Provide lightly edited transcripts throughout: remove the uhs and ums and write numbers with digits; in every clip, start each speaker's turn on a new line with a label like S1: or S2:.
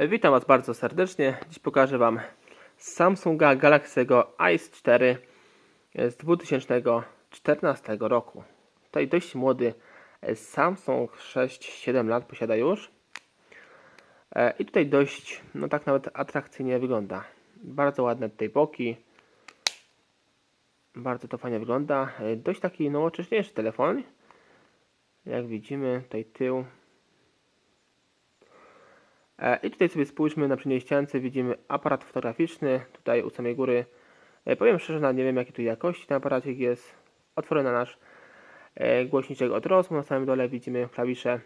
S1: Witam Was bardzo serdecznie. Dziś pokażę Wam Samsunga Galaxy'ego A4 z 2014 roku. Tutaj dość młody Samsung, 6-7 lat posiada już. I tutaj dość, no tak nawet atrakcyjnie wygląda. Bardzo ładne tutaj boki. Bardzo to fajnie wygląda. Dość taki nowocześniejszy telefon. Jak widzimy, tutaj tył. I tutaj sobie spójrzmy na przedniej ściance, widzimy aparat fotograficzny, tutaj u samej góry. Powiem szczerze, nawet nie wiem jakiej tu jakości ten aparacik jest. Otworzony na nasz głośniczek od rozmów, na samym dole widzimy klawisze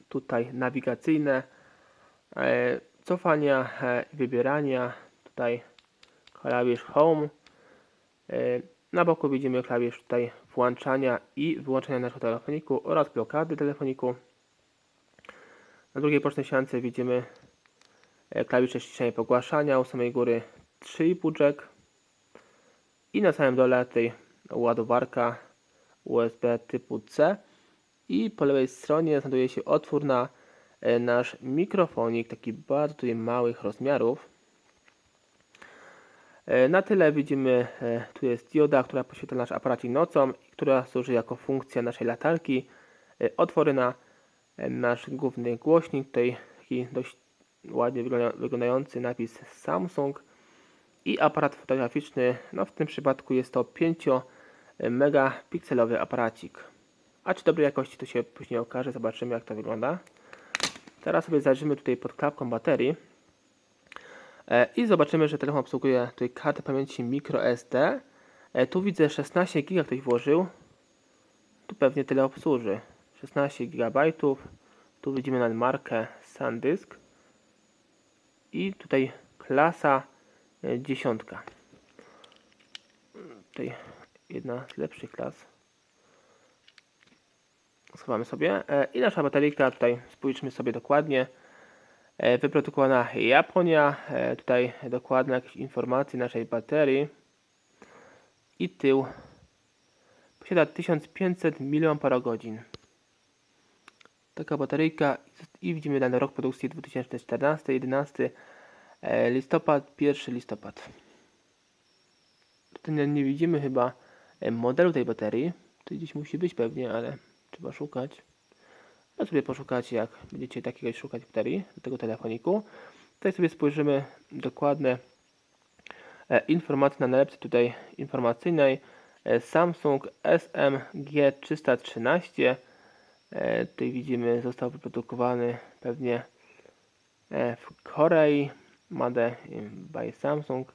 S1: tutaj nawigacyjne, cofania i wybierania, tutaj klawisz Home. Na boku widzimy klawisz tutaj włączania i wyłączania naszego telefoniku oraz blokady telefoniku. Na drugiej bocznej ściance widzimy klawisze ściszenia i pogłaszania, u samej góry 3,5 jack i na samym dole tutaj ładowarka USB typu C i po lewej stronie znajduje się otwór na nasz mikrofonik, taki bardzo tutaj małych rozmiarów. Na tyle widzimy, tu jest dioda, która podświetla nasz aparacik nocą, która służy jako funkcja naszej latarki. Otwory na nasz główny głośnik, tutaj taki dość ładnie wyglądający napis Samsung i aparat fotograficzny, no w tym przypadku jest to 5 megapikselowy aparacik. A czy dobrej jakości to się później okaże, zobaczymy jak to wygląda. Teraz sobie zajrzymy tutaj pod klapką baterii i zobaczymy, że telefon obsługuje tutaj kartę pamięci microSD. Tu widzę 16 GB ktoś włożył, tu pewnie tyle obsłuży. 16 GB, tu widzimy nad markę SanDisk i tutaj klasa 10. Tutaj jedna z lepszych klas. Schowamy sobie i nasza bateryjka, tutaj spójrzmy sobie dokładnie. Wyprodukowana Japonia, tutaj dokładne jakieś informacje naszej baterii i tył posiada 1500 mAh. Taka bateryjka i widzimy dany rok produkcji 2014, 11 listopad, 1 listopad. Tutaj nie widzimy chyba modelu tej baterii. Tutaj gdzieś musi być pewnie, ale trzeba szukać. No sobie poszukacie, jak będziecie takiego szukać baterii do tego telefoniku. Tutaj sobie spojrzymy dokładne informacje na nalepce tutaj informacyjnej. Samsung SMG313. Tutaj widzimy, został wyprodukowany pewnie w Korei, made by Samsung,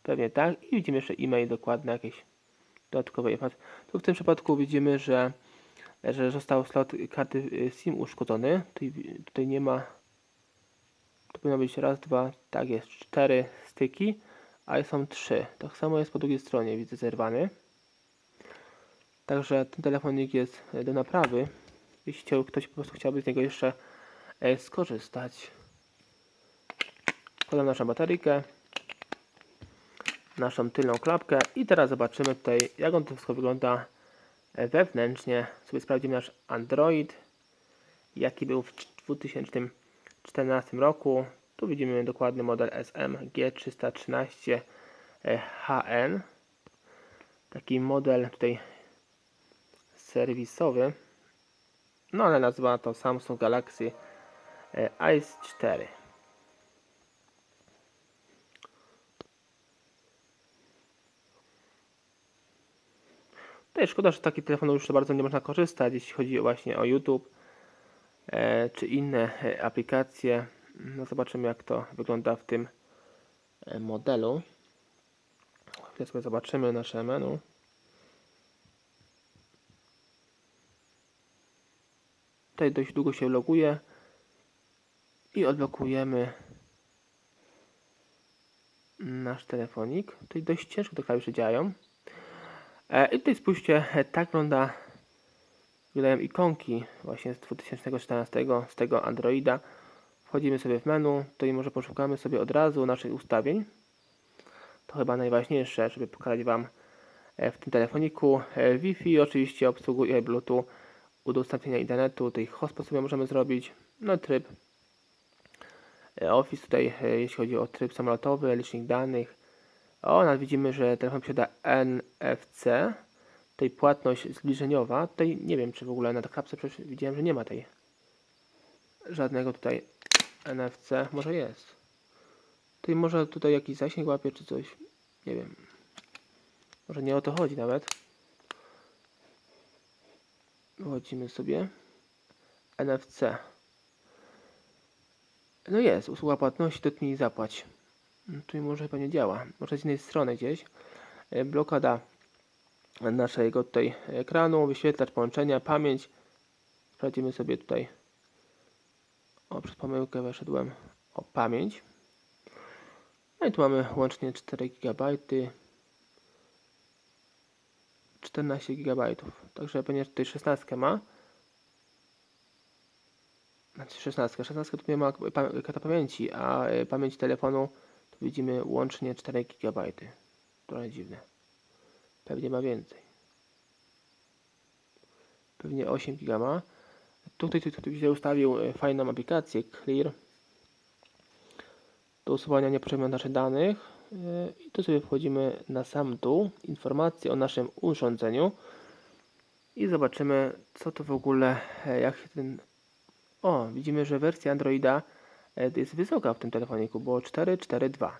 S1: pewnie tak. I widzimy jeszcze e-mail dokładne, jakieś dodatkowe informacje. Tu w tym przypadku widzimy, że został slot karty SIM uszkodzony. Tutaj nie ma, to powinno być raz, dwa, tak jest, 4 styki, a są 3. Tak samo jest po drugiej stronie, widzę zerwany. Także ten telefonik jest do naprawy. Jeśli ktoś po prostu chciałby z niego jeszcze skorzystać. Wkładam naszą bateryjkę, naszą tylną klapkę i teraz zobaczymy tutaj, jak on to wszystko wygląda wewnętrznie. Sobie sprawdzimy nasz Android, jaki był w 2014 roku. Tu widzimy dokładny model SMG313HN. Taki model tutaj serwisowy. No ale nazwa to Samsung Galaxy A4. Tutaj szkoda, że z takich telefonów już bardzo nie można korzystać, jeśli chodzi właśnie o YouTube czy inne aplikacje. No zobaczymy jak to wygląda w tym modelu. Teraz sobie zobaczymy nasze menu. Tutaj dość długo się loguje i odblokujemy nasz telefonik. Tutaj dość ciężko te klawisze działają. I tutaj spójrzcie, tak wyglądają ikonki właśnie z 2014, z tego Androida. Wchodzimy sobie w menu, tutaj może poszukamy sobie od razu naszych ustawień. To chyba najważniejsze, żeby pokazać Wam w tym telefoniku. Wi-Fi oczywiście obsługuje Bluetooth, udostępnienia internetu, tutaj hotspot sobie możemy zrobić, no tryb Office tutaj, jeśli chodzi o tryb samolotowy, licznik danych. O, nawet widzimy, że telefon posiada NFC. Tutaj płatność zbliżeniowa. Tutaj nie wiem, czy w ogóle na tej klapce przecież widziałem, że nie ma tej żadnego tutaj NFC. Może jest. Tutaj może tutaj jakiś zasięg łapie, czy coś. Nie wiem. Może nie o to chodzi nawet. Wychodzimy sobie. NFC. No jest, usługa płatności, dotknij i zapłać. Tutaj może chyba nie działa. Może z innej strony gdzieś. Blokada naszego tutaj ekranu, wyświetlacz połączenia, pamięć. Sprawdzimy sobie tutaj. O, przez pomyłkę weszedłem. O, pamięć. No i tu mamy łącznie 4 GB. 14 GB. Także ponieważ tutaj 16 ma. Znaczy 16 tu nie ma karta pamięci, a pamięć telefonu tu widzimy łącznie 4 GB. Trochę dziwne. Pewnie ma więcej. Pewnie 8 GB ma. Tutaj się ustawił fajną aplikację Clear do usuwania niepotrzebnych naszych danych. I tu sobie wchodzimy na sam dół, informacje o naszym urządzeniu i zobaczymy, co to w ogóle, jak ten... O, widzimy, że wersja Androida jest wysoka w tym telefoniku, bo 4.4.2.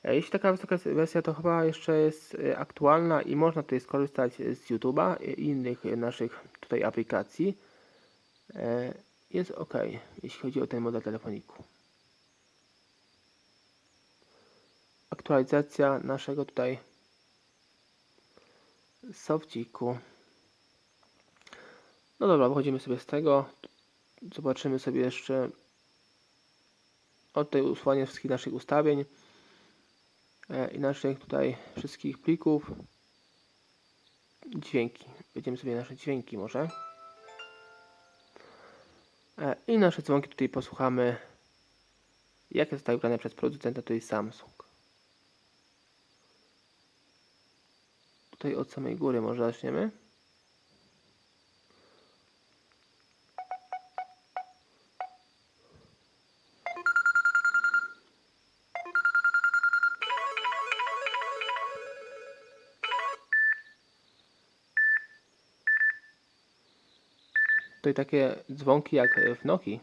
S1: Jeśli taka wysoka wersja, to chyba jeszcze jest aktualna i można tutaj skorzystać z YouTube'a i innych naszych tutaj aplikacji. Jest ok, jeśli chodzi o ten model telefoniku. Aktualizacja naszego tutaj softiku. No dobra, wychodzimy sobie z tego. Zobaczymy sobie jeszcze od tutaj usuwanie wszystkich naszych ustawień i naszych tutaj wszystkich plików. Dźwięki. Będziemy sobie nasze dźwięki może. I nasze dzwonki tutaj posłuchamy, jakie zostały grane przez producenta, tutaj Samsung. Tutaj od samej góry może zaczniemy. Tutaj takie dzwonki jak w Nokii.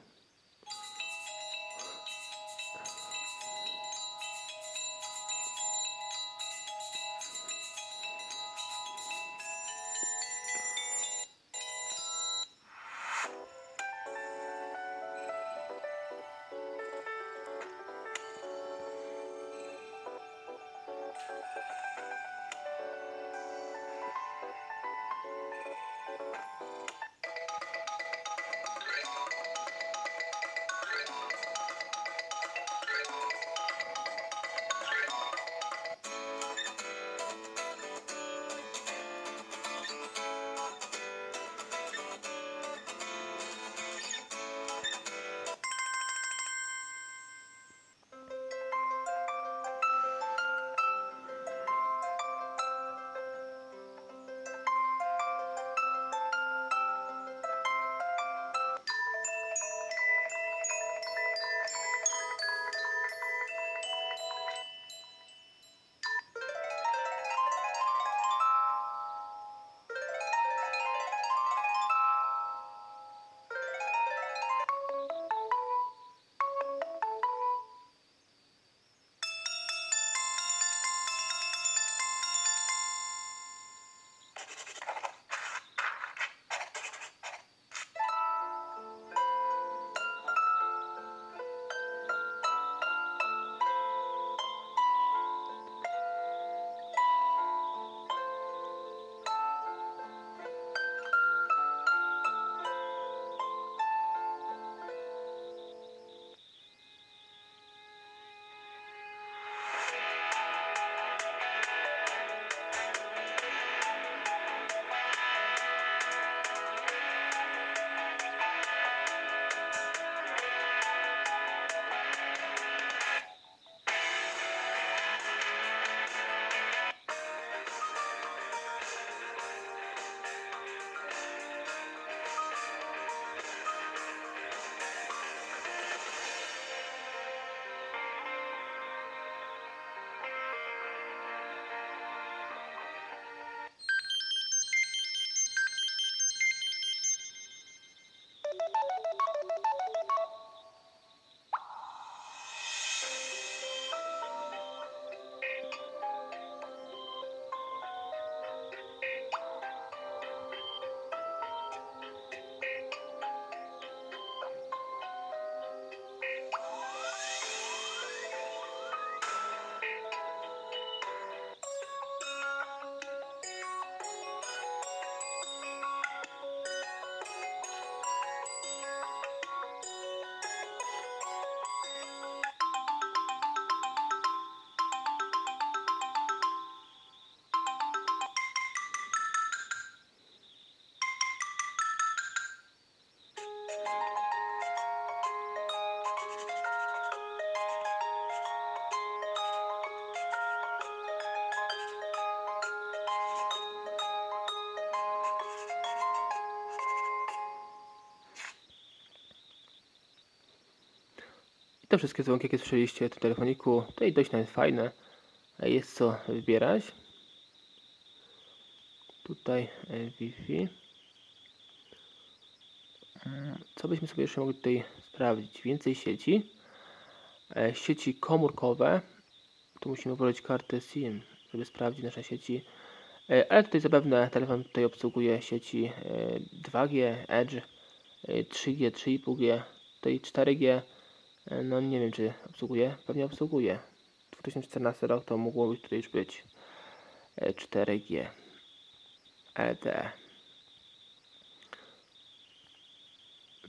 S1: Te wszystkie dzwonki, jakie słyszeliście w tym telefoniku, tutaj dość nawet fajne. Jest co wybierać. Tutaj Wi-Fi. Co byśmy sobie jeszcze mogli tutaj sprawdzić? Więcej sieci. Sieci komórkowe. Tu musimy włożyć kartę SIM, żeby sprawdzić nasze sieci. Ale tutaj zapewne telefon tutaj obsługuje sieci 2G, Edge, 3G, 3,5G, tutaj 4G. No nie wiem, czy obsługuje. Pewnie obsługuje. 2014 rok to mogło tutaj już być 4G LTE.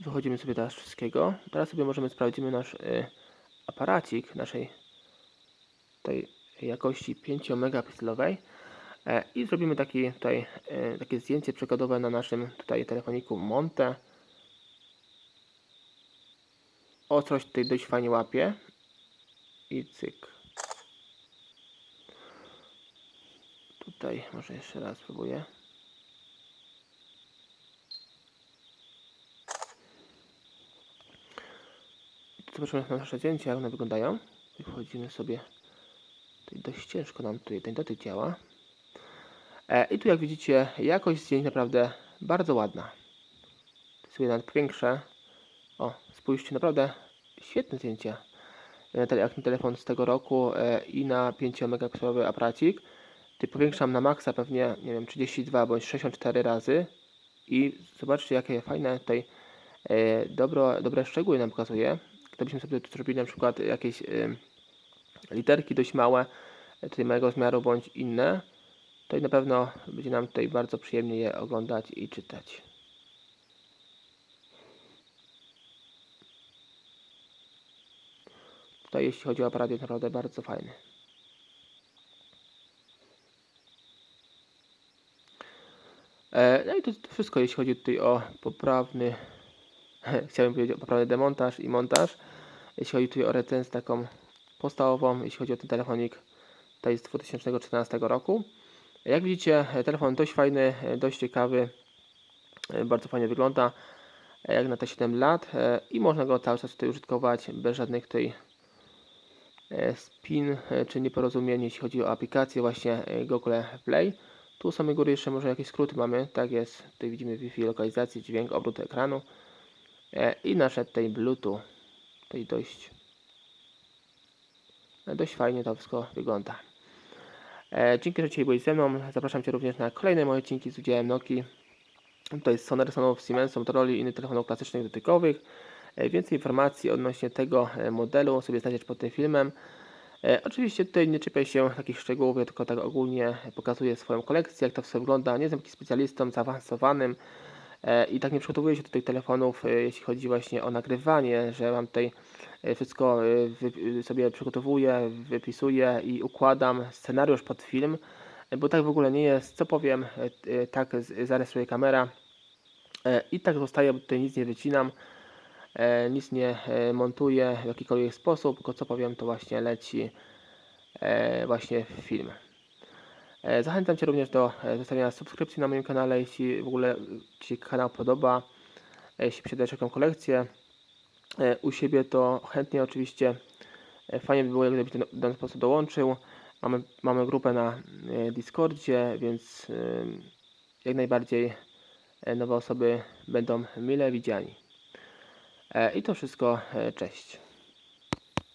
S1: Wychodzimy sobie teraz z wszystkiego. Teraz sobie możemy sprawdzimy nasz aparacik naszej tej jakości 5 megapikselowej i zrobimy takie zdjęcie przykładowe na naszym tutaj telefoniku Monte. Ostrość tutaj dość fajnie łapie i cyk. Tutaj może jeszcze raz spróbuję. Zobaczymy na nasze zdjęcia, jak one wyglądają. Wchodzimy sobie. Tutaj dość ciężko nam tutaj ten dotyk działa. I tu jak widzicie, jakość zdjęć naprawdę bardzo ładna. To jest sobie nawet większe. O, spójrzcie, naprawdę świetne zdjęcia. Jak na telefon z tego roku i na 5 megapikselowy aparacik. Tutaj powiększam na maksa pewnie, nie wiem, 32 bądź 64 razy. I zobaczcie, jakie fajne tutaj dobre szczegóły nam pokazuje. Gdybyśmy sobie tu zrobili na przykład jakieś literki dość małe, tutaj małego rozmiaru bądź inne, to na pewno będzie nam tutaj bardzo przyjemnie je oglądać i czytać. Tutaj jeśli chodzi o aparat, jest naprawdę bardzo fajny. No i to wszystko, jeśli chodzi tutaj o poprawny, chciałbym powiedzieć o poprawny demontaż i montaż. Jeśli chodzi tutaj o recenzję taką podstawową, jeśli chodzi o ten telefonik, to jest z 2014 roku. Jak widzicie, telefon dość fajny, dość ciekawy, bardzo fajnie wygląda, jak na te 7 lat i można go cały czas tutaj użytkować bez żadnych tutaj spin czy nieporozumień, jeśli chodzi o aplikację właśnie Google Play. Tu u samej góry jeszcze może jakieś skróty mamy, tak jest, tutaj widzimy Wi-Fi, lokalizację, dźwięk, obrót ekranu i nasze tutaj Bluetooth, tutaj dość fajnie to wszystko wygląda. Dzięki, że dzisiaj byłeś ze mną, zapraszam Cię również na kolejne moje odcinki z udziałem Nokii. Tutaj z Sonarysonów, Siemensów, Motorola i innych telefonów klasycznych dotykowych. Więcej informacji odnośnie tego modelu sobie znajdziesz pod tym filmem. Oczywiście tutaj nie czepiaj się takich szczegółów, ja tylko tak ogólnie pokazuję swoją kolekcję, jak to wszystko wygląda. Nie jestem jakimś specjalistą zaawansowanym i tak nie przygotowuję się do tych telefonów, jeśli chodzi właśnie o nagrywanie, że mam tutaj wszystko sobie przygotowuję, wypisuję i układam scenariusz pod film, bo tak w ogóle nie jest. Co powiem, tak zarejestruje kamera i tak zostaje, bo tutaj nic nie wycinam. Nic nie montuję w jakikolwiek sposób, tylko co powiem, to właśnie leci właśnie film. Zachęcam Cię również do zostawienia subskrypcji na moim kanale, jeśli w ogóle Ci się kanał podoba, jeśli posiadasz jakąś kolekcję u siebie, to chętnie oczywiście, fajnie by było, gdybyś do nas po prostu dołączył. Mamy grupę na Discordzie, więc jak najbardziej nowe osoby będą mile widziani. I to wszystko. Cześć.